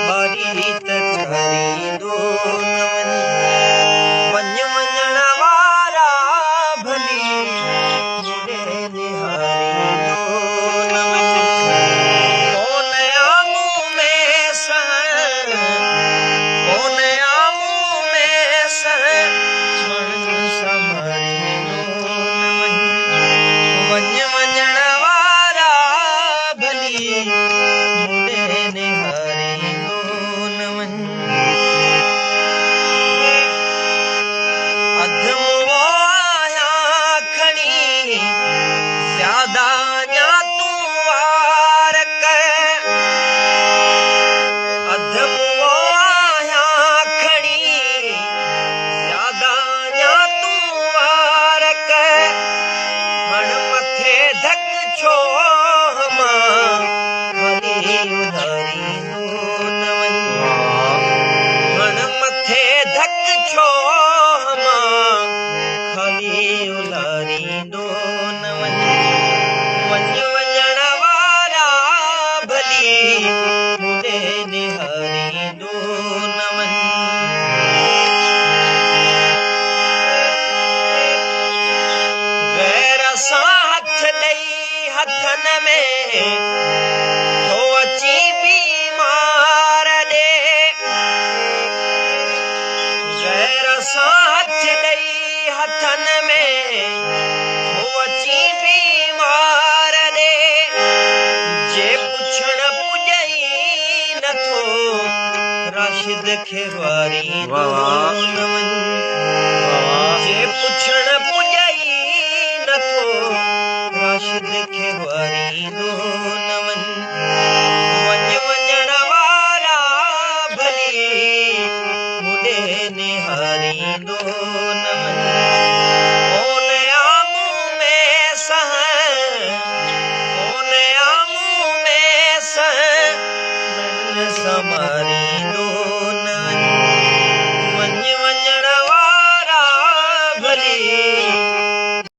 बारी तरी दो वञ वञण वारा भली मुड़े निहारी दो कोन आमूं में सहन कोन आमूं में सहन संभाली दो वञ वञण वारा भली मुड़े निहारी दो अधमो आया खणी ज्यादा ञा तूं वार कर अधमो आया खणी ज्यादा ञा तूं वार कर हण मथे धक छो मां हली उधारी दो न वञ हण मथे धक छो मां खाली उलारी दो न वञ वञ वञण वारा भली मुड़े निहारी दो न वञ गैर सां हथ ॾेई हथन में थो अची बीमार ॾे गैर सां हथ ॾेई हथन में थो अची बीमार ॾे जे पुछण पुॼई नथो राशिद खे वारी दो न वञ जे पुछण पुॼई नथो राशिद खे वारी दो न वञ वञण वारा भली मुड़े निहारी दो न